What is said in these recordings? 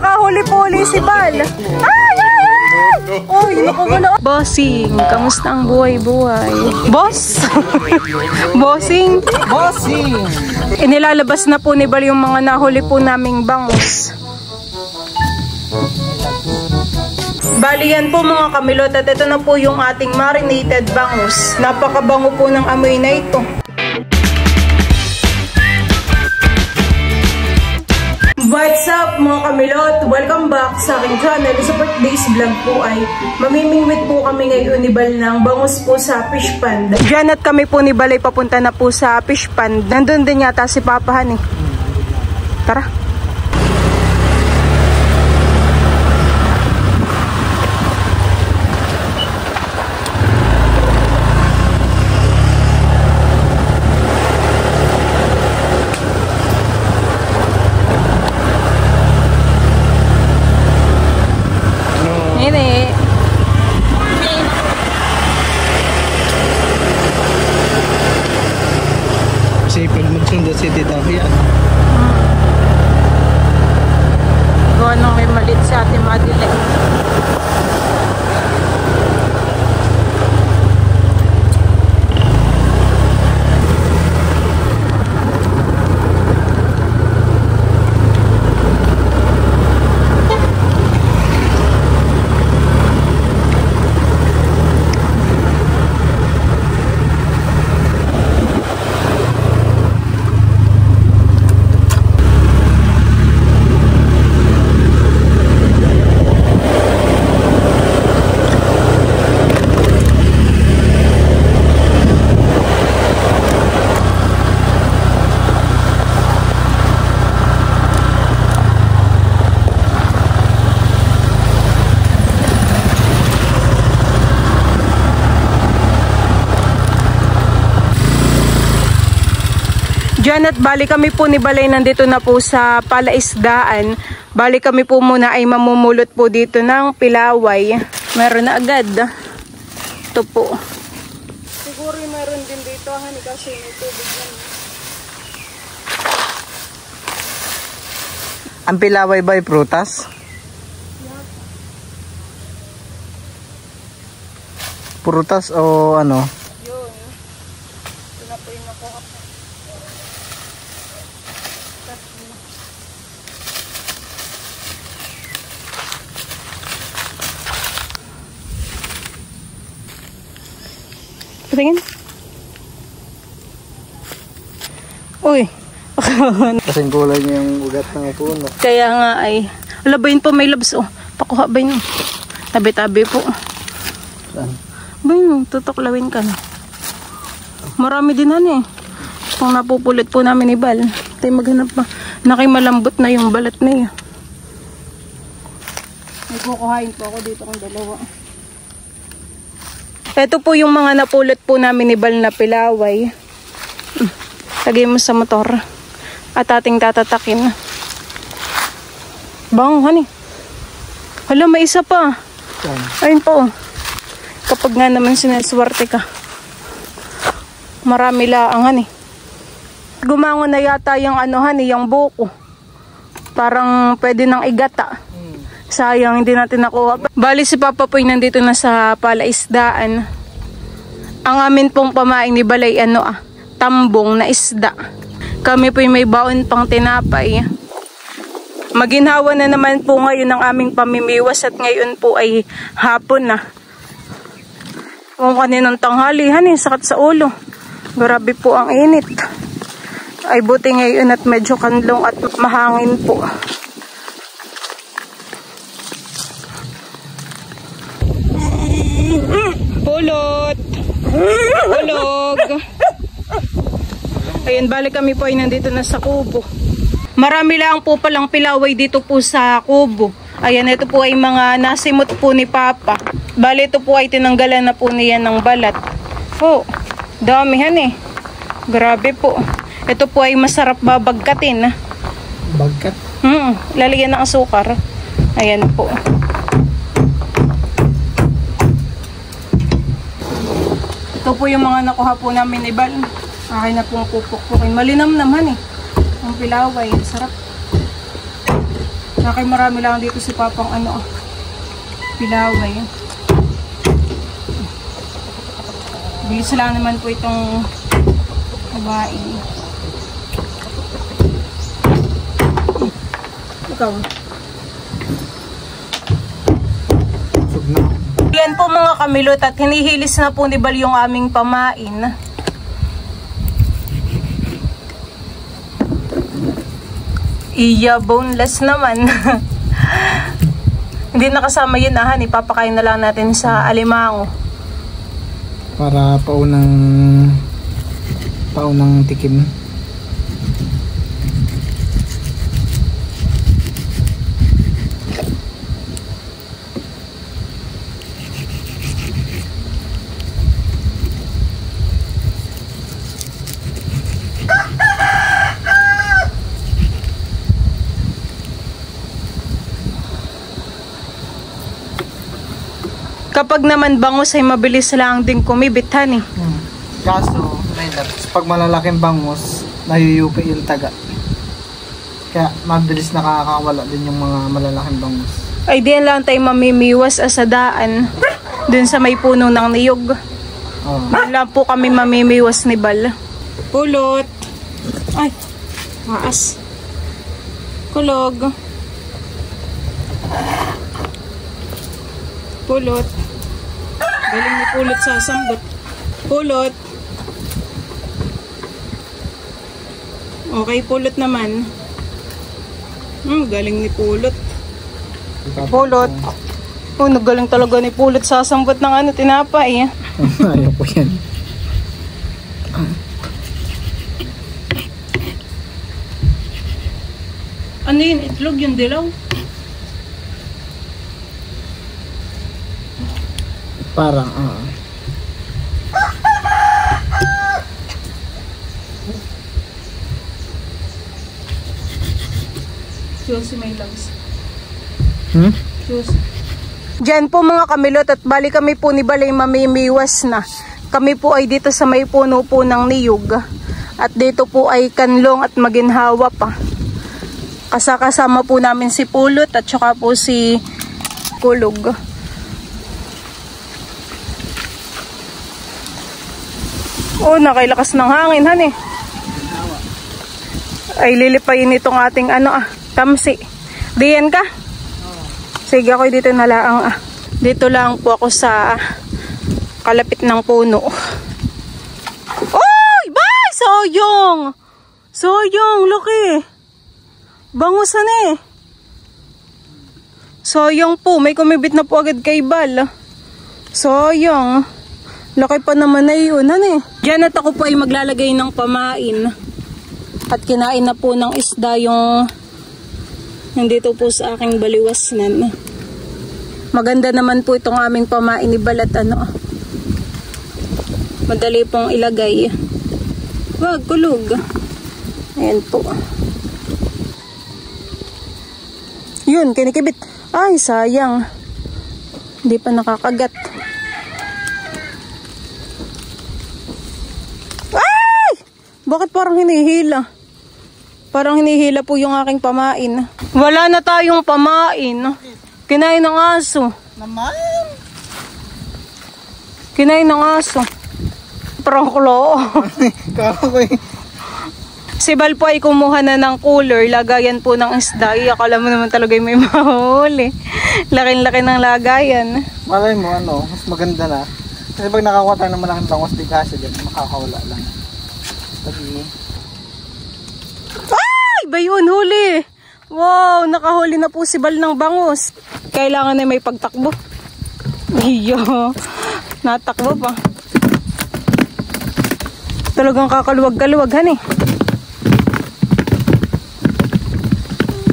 nakahuli-puli si Bal. Ay! Uy, nakagala. Bossing, kamusta ang buhay-buhay? Boss? Bossing? Bossing! Inilalabas na po ni Bal yung mga nahuli po naming bangus. Bali yan po mga kamilot at ito na po yung ating marinated bangus. Napakabango po ng amoy na ito. What's up mga kamilot? Welcome back sa aking channel. Sa birthday's vlog po ay mamimingwit po kami ngayon ni Bal ng bangus po sa fish pond. Diyan at kami po ni Bal ay papunta na po sa fish pond. Nandun din yata si Papahan eh. Tara. Gawa nang may malit sa ating madila. Diyan at bali kami po ni Balay nandito na po sa palaisdaan. Bali kami po muna ay mamumulot po dito ng pilaway. Meron na agad. Ito po. Siguro meron din dito hani kasi may tubig lang. Ang pilaway ba ay prutas? Prutas o ano? Yun. Ito na po yung nakuha po. Tingin. Uy. Kasing kulay niya yung ugat ng puno. Kaya nga ay. Labayin po may labs oh. Pakuha ba yun? Tabi-tabi po. Saan? Bayin, tutuklawin ka na. Marami din han eh. Kung napupulot po namin ni Bal. Tayo maghanap pa. Nakimalambot na yung balat na yun. May kukuhain po ako dito kung dalawa. Ito po yung mga napulot po namin ni Bal na pilaway. Lagay mo sa motor. At ating tatatakin. Bang, honey. Hala, may isa pa. Ayun po. Kapag nga naman sinaswerte ka. Marami laang, honey. Gumangon na yata yung ano, honey, yung buko. Parang pwede nang igata. Sayang, hindi natin nakuha. Bali si Papa po'y nandito na sa palaisdaan. Ang amin pong pamain ni Balay, tambong na isda. Kami po'y may baon pang tinapay. Maginhawa na naman po ngayon ang aming pamimiwas at ngayon po ay hapon na. Kung kaninang tanghali, sakit sa ulo. Grabe po ang init. Ay buti ngayon at medyo kanlong at mahangin po. Pulot! Hulog! Ayan, balik kami po ay nandito na sa kubo. Marami lang po palang pilaway dito po sa kubo. Ayan, ito po ay mga nasimot po ni Papa. Bali, ito po ay tinanggalan na po niya ng balat. Oh, damihan eh. Grabe po. Ito po ay masarap babagkatin. Bagkat? Lalagyan ng asukar. Ayan po. Ito po yung mga nakuha po namin ni Bal. Akin na pong pupukpukin. Malinam naman eh. Ang pilaway. Sarap. Kaya marami lang dito si Papang pilaway. Bilis lang naman po itong kumain. Ikaw. Yan po mga kamilot at hinihilis na po ni Bal yung aming pamain. Iya, boneless naman. Hindi nakasama yun ahan, ipapakain na lang natin sa alimango. Para paunang tikim. Kapag naman bangus ay mabilis lang din kumibitan eh. Kaso, pag malalaking bangus, nayuyupi yung taga. Kaya mabilis nakakawala din yung mga malalaking bangus. Ay diyan lang tayo mamimiwas sa daan. Dun sa may puno ng niyog. Wala po kami mamimiwas ni Bal. Pulot. Ay, maas. Kulog. Pulot. Galing ni Pulot sa sambot. Pulot. Okay, Pulot naman. Galing ni Pulot. Pulot. Oh, nagaling talaga ni Pulot sa sambot ng tinapay. Ayaw po yan. Ano yun? Itlog yung dilaw? Parang, Juicy may loves. Juicy. Diyan po mga kamilot at bali kami po ni Balay mamimiwas na. Kami po ay dito sa may puno po ng niyog. At dito po ay kanlong at maginhawa pa. Kasama po namin si Pulot at saka po si Kulog. Oh, nakailakas ng hangin, han eh. Ay, lilipayin itong ating tamsi. Diyan ka? Sige, ako dito na lang. Dito lang po ako sa kalapit ng puno. Oy! Bay! Soyong! Soyong, laki. Bangusan eh. Soyong po, may kumibit na po agad kay Bal. Soyong. Laki pa naman na yun, Diyan at ako po ay maglalagay ng pamain. At kinain na po ng isda yung nandito po sa aking baliwasnan. Maganda naman po itong aming pamain ni Balat, Madali pong ilagay. Wag, kulog. Ayan po. Yun, kinikibit. Ay, sayang. Hindi pa nakakagat. Bakit parang hinihila? Parang hinihila po yung aking pamain. Wala na tayong pamain. Kinain ng aso. Naman? Kinain ng aso. Prangklo. Si Bal po ay kumuha na ng cooler. Lagayan po ng isda. Akala mo naman talaga may mahuli. Laki-laki ng lagayan. Malay mo, mas maganda na. Kasi pag nakakuha tayo ng malaking bangus, di kasi din, makakawala lang. Ay! Bayon, huli! Wow! Nakahuli na po si Bal ng bangus. Kailangan na may pagtakbo. Iyo! Natakbo pa. Talagang kakaluwag-kaluwag,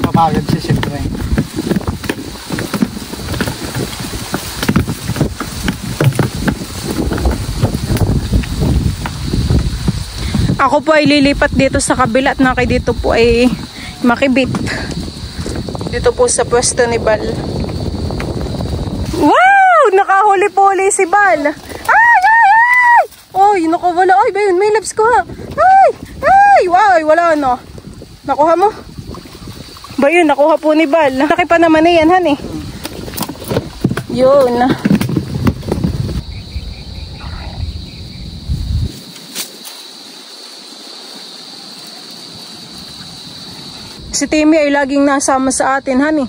Mapagod siya siyempre. Ako po ay lilipat dito sa kabila at nakay dito po ay makibit. Dito po sa pwesto ni Bal. Wow! Nakahuli po ulit si Bal. Ay! Ay! Ay! Ay! Nakawala. Ay! Bayon, may labs ko ha. Ay! Ay! Wow! Wala na. Nakuha mo? Ba yun, nakuha po ni Bal. Laki pa naman yan, han eh. Yun. Si Timmy ay laging nasama sa atin, han eh.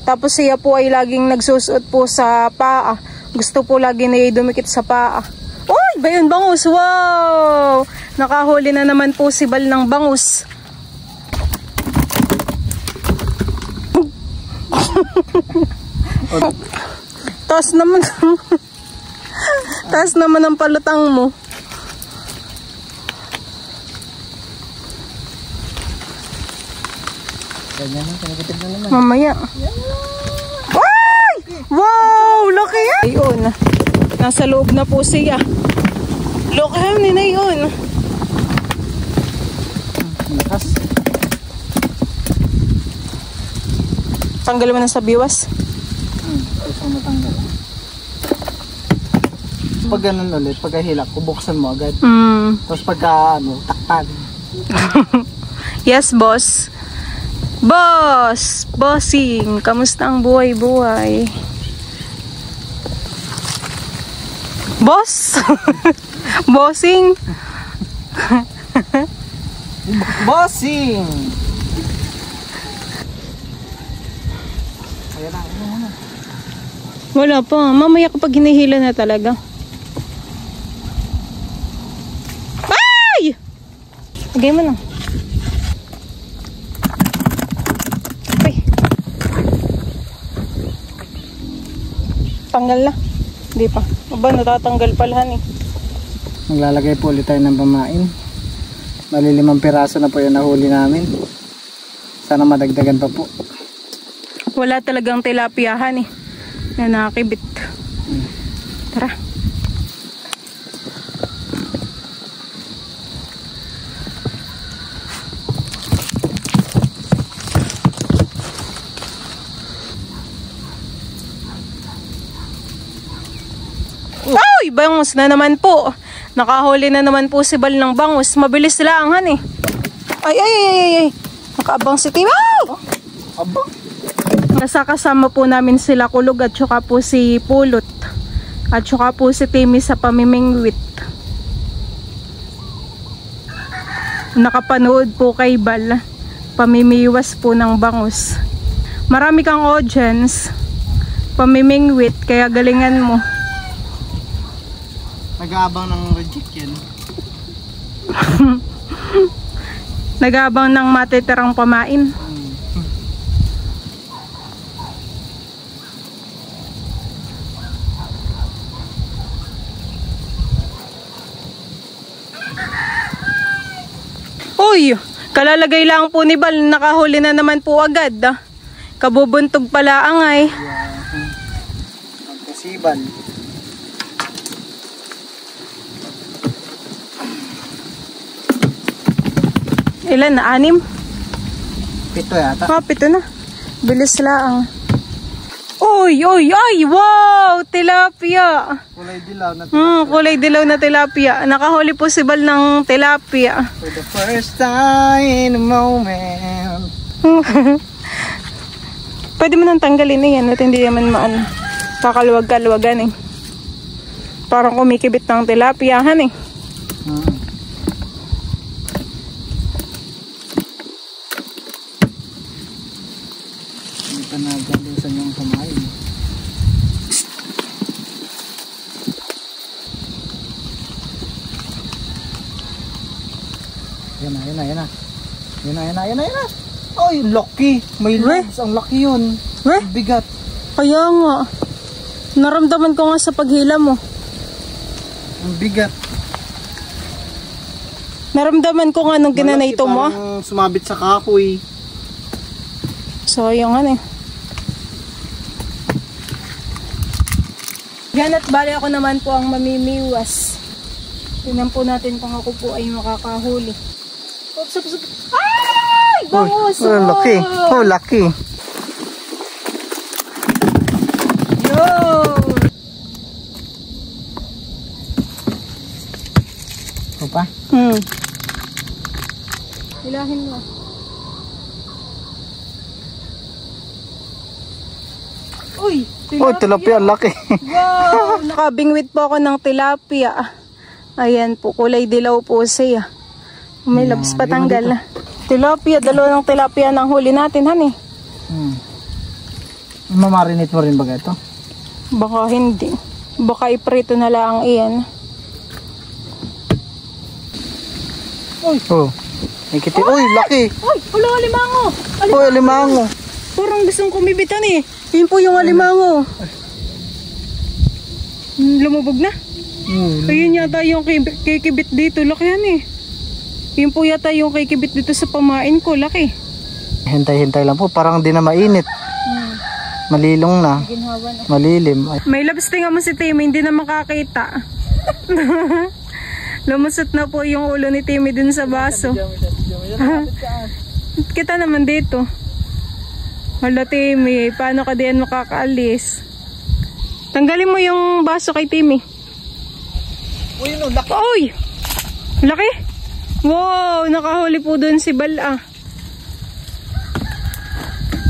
Tapos siya po ay laging nagsusuot po sa paa. Gusto po lagi na dumikit sa paa. Uy, ba yun, bangus? Wow! Nakahuli na naman po si Bal ng bangus. Taas naman. Taas naman ang palutang mo. Ganyan na, kinakitin na naman. Mamaya. Ay! Wow! Laki yan! Ayun. Nasa loob na po siya. Laki yan na yun. Malakas. Tanggal mo na sa biwas. Gusto ko matanggal. Pag ganun ulit, pagka hilak, bubuksan mo agad. Tapos pagka takpan. Yes, boss. Boss! Bossing! Kamusta ang buhay-buhay? Boss! Bossing! Bossing! Ayan na, ayan na. Wala pa. Mamaya kapag hinihila na talaga. Ay! Lagay mo na. Ay. Tanggal na. Hindi pa. Aba, natatanggal palahan eh. Maglalagay po ulit tayo ng pamain. Bali 5 piraso na po yung nahuli namin. Sana madagdagan pa po. Wala talagang tilapiahan eh. Na nakakibit. Tara. Ay! Bangus na naman po. Nakahuli na naman po si Bal ng bangus. Mabilis lang han eh. Ay. Nakaabang si Tim. Aba! Nasa kasama po namin sila Kulog at saka po si Pulot. At saka po si Timmy sa pamimingwit. Nakapanood po kay Bal. Pamimiwas po ng bangus. Marami kang audience. Pamimingwit, kaya galingan mo. Nag-aabang ng reject yan. Nag-aabang ng matitirang pamain. Uy, kalalagay lang po ni Bal, nakahuli na naman po agad. Kabubuntog pala angay. Magkasiban. Ilan na? 6? 7 yata. 7 na. Bilis lang. Uy! Ay! Wow! Tilapia! Kulay dilaw na tilapia. Kulay dilaw na tilapia. Nakahuli po si Bal ng tilapia. For the first time in a moment. Pwede mo nang tanggalin na yan at hindi naman kakaluwag-kaluwagan eh. Parang kumikibit ng tilapiahan eh. Hindi pa nagalisan yung kumain. Yan na. Ay, lucky. May legs. Ang laki yun. Bigat. Kaya nga. Naramdaman ko nga sa paghila mo. Ang bigat. Naramdaman ko nga nung ginanay ito mo. Parang sumabit sa kahoy. Sayang nga eh. Yan at bali ako naman po ang mamimiwas. Tingnan po natin kung ako po ay makakahuli. Ay! Bangus! Oh, lucky. Oh, lucky. Yo! Ito pa? Hilahin mo. Uy, Oh, tilapia, laki. wow, nakabingwit po ako ng tilapia. Ayan po, kulay dilaw po siya. May labs patanggal. Tilapia, dalawang tilapia ng huli natin, honey. Mamarinate mo rin ba ito? Baka hindi. Baka iprito na lang iyan. Uy. Oh. Ikiti. Uy, laki. Uy, wala alimango. Uy, alimango. Parang gustong kumibitan eh. Yun po yung alimango. Lumubog na. Ayun yata yung kikibit dito. Laki yan eh. Yun po yata yung kikibit dito sa pamain ko. Laki. Hintay-hintay lang po. Parang di na mainit. Malilong na. Malilim. Ay. May labs tinga mo si Timmy. Hindi na makakita. Lumusot na po yung ulo ni Timmy dun sa baso. Kita naman dito. Hala Timmy, paano ka diyan makakaalis? Tanggalin mo yung baso kay Timmy. Uy, no, laki. Uy! Laki? Wow, nakahuli po dun si Bala.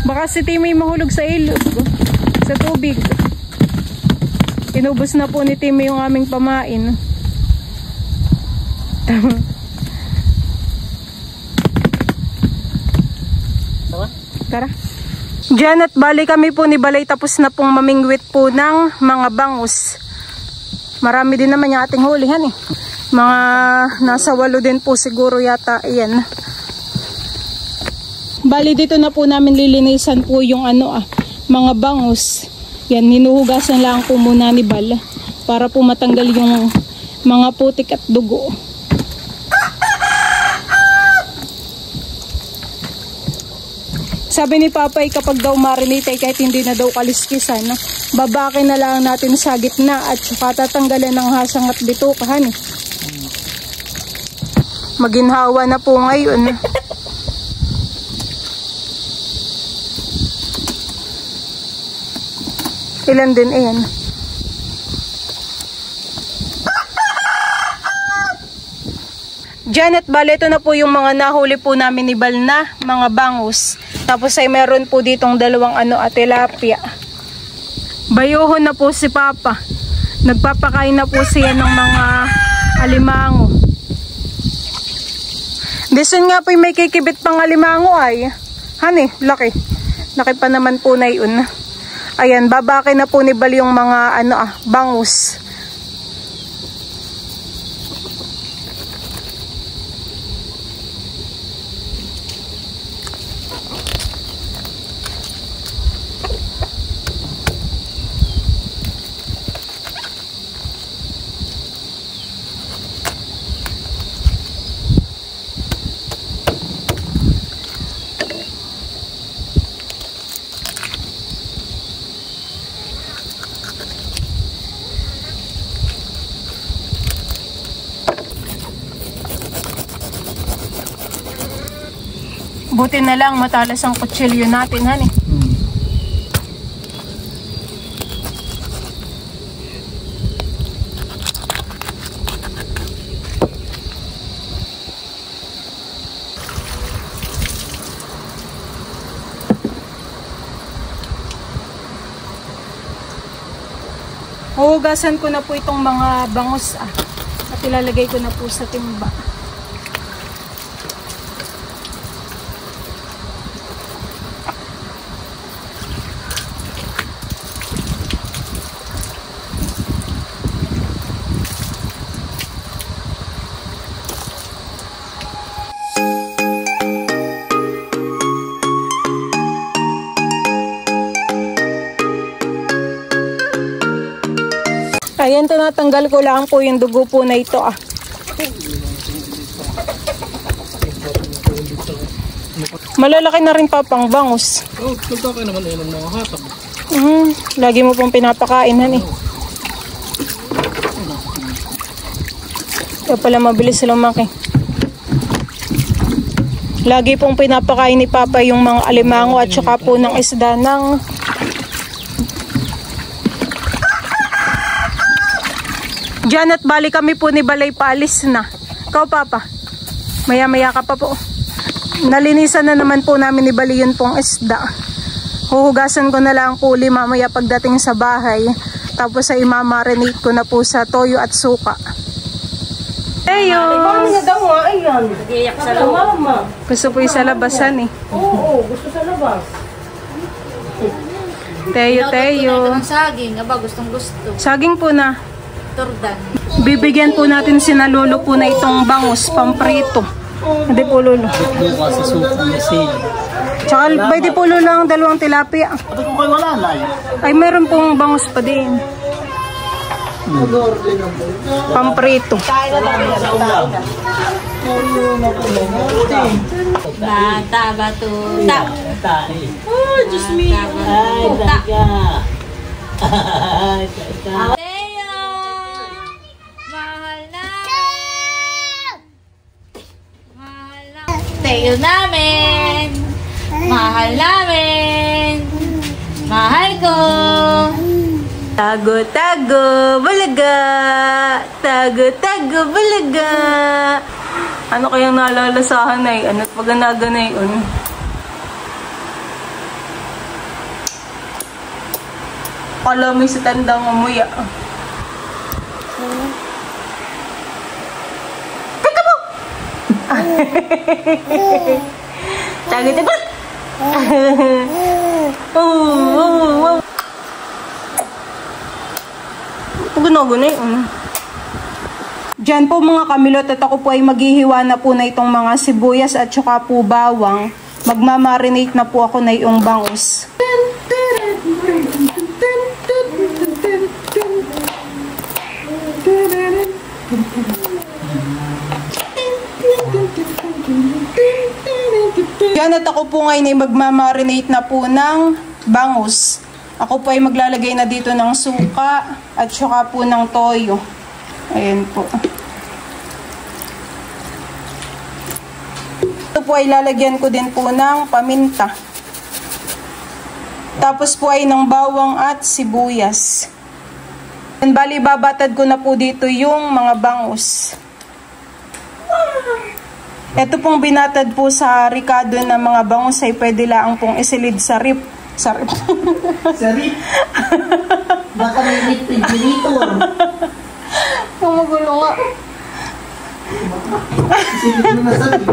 Baka si Timmy mahulog sa ilog. Sa tubig. Inubos na po ni Timmy yung aming pamain. Tara. Janet, bali kami po ni Balay tapos na pong mamingwit po ng mga bangus. Marami din naman yung ating hulihan eh. Mga nasa 8 din po siguro yata. Ayan. Bali dito na po namin lilinisan po yung mga bangus. Yan, hinuhugasan lang po muna ni Bal para po matanggal yung mga putik at dugo. Sabi ni Papay kapag daw marinate kahit hindi na daw kaliskisan, babakin na lang natin sa gitna at saka tatanggalin ng hasang at bitukahan. Maginhawa na po ngayon. Ilan din ayan. Janet, bale ito na po yung mga nahuli po namin ni Bal na mga bangus. Tapos ay meron po ditong dalawang tilapia. Bayuhon na po si Papa. Nagpapakain na po siya ng mga alimango. Disun nga po may kikibit pang alimango ay. Hani, laki. Laki pa naman po na yun. Ayan, babaki na po ni Bal yung mga bangus. Buti na lang matalas ang kutsilyo natin, hani. Huhugasan ko na po itong mga bangus at ilalagay ko na po sa timba. Ayan, tinatanggal ko lang po yung dugo po na ito Malalaki na rin papang bangus. Oh, nagkakain naman yun ang mga hatab. Lagi mo pong pinapakain, hani. Kaya pala mabilis lumaki. Lagi pong pinapakain ni Papa yung mga alimango at saka po ng isda ng Janet, bali kami po ni Balay paalis na. Ikaw, Papa. Maya-maya ka pa po. Nalinisan na naman po namin ni Bali yun pong isda. Huhugasan ko na lang po uli mamaya pagdating sa bahay. Tapos ay imamarinate ko na po sa toyo at suka. Teyo! Paano na daw nga? Ayan. Nag-iyak sa loob. Gusto po yung sa labasan eh. Oo, gusto sa labas. Teyo. Ito ng saging. Aba, gustong gusto. Saging po na. Turdan. Bibigyan po natin si Lolo po na itong bangus, pamprito. Hindi po Lolo. Tsaka pwede po Lolo ang 2 tilapia. Ay meron pong bangus pa din. Pamprito. Bata, batuta. Oh, Diyos me. Ay, talaga. Teo! Mahal na! Mahal na! Teo namin! Mahal namin! Mahal ko! Tago, balaga! Tago, balaga! Ano kayang nalalasahan na yun? Ano't paganaga na yun? Kalami sa tandang umuya. Teka mo! Tago. Oh. Gunago na yun. Diyan po mga kamilot at ako po ay maghihiwa na po na itong mga sibuyas at saka po bawang. Magmamarinate na po ako na yung bangus. Yan at ako po ngayon ay magmamarinate na po ng bangus. Ako po ay maglalagay na dito ng suka at saka po ng toyo. Ayan po. Ito po ay lalagyan ko din po ng paminta. Tapos po ay ng bawang at sibuyas. And bali babatad ko na po dito yung mga bangus. Ito pong binatad po sa ricado na mga bangus ay pwede lang pong isilid sa rip. Sarip. Sarip. Baka may refrigerator. Magulo nga. Silip mo na sarip.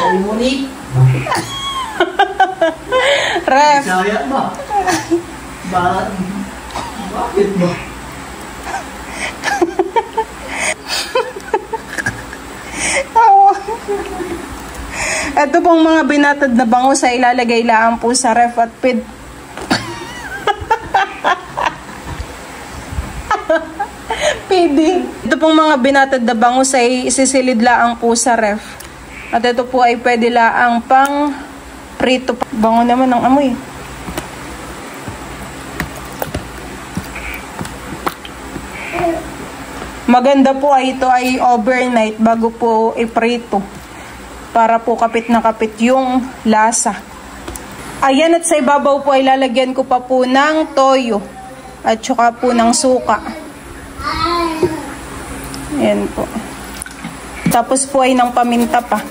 Kalimunik. Ref. Saya ba? Bakit ba? Ito pong mga binatad na bangus ay ilalagay lang po sa ref at pwede. Ito pong mga binatad na bangus ay isisilid lang po sa ref. At ito po ay pwede lang pang prito. Bango naman ng amoy. Maganda po ay ito ay overnight bago po iprito. Para po kapit na kapit yung lasa. Ayan at sa ibabaw po ay lalagyan ko pa po ng toyo. At saka po ng suka. Ayan po. Tapos po ay ng paminta pa.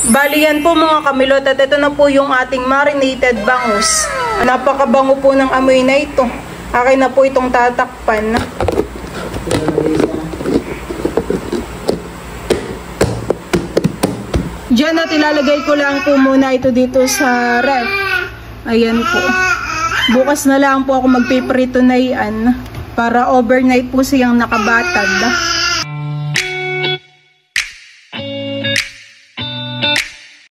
Bali yan po mga kamilot at ito na po yung ating marinated bangus. Napakabango po ng amoy na ito. Akin na po itong tatakpan. Diyan at ilalagay ko lang po muna ito dito sa ref. Ayan po. Bukas na lang po ako magpiprito na yan para overnight po siyang nakabatad.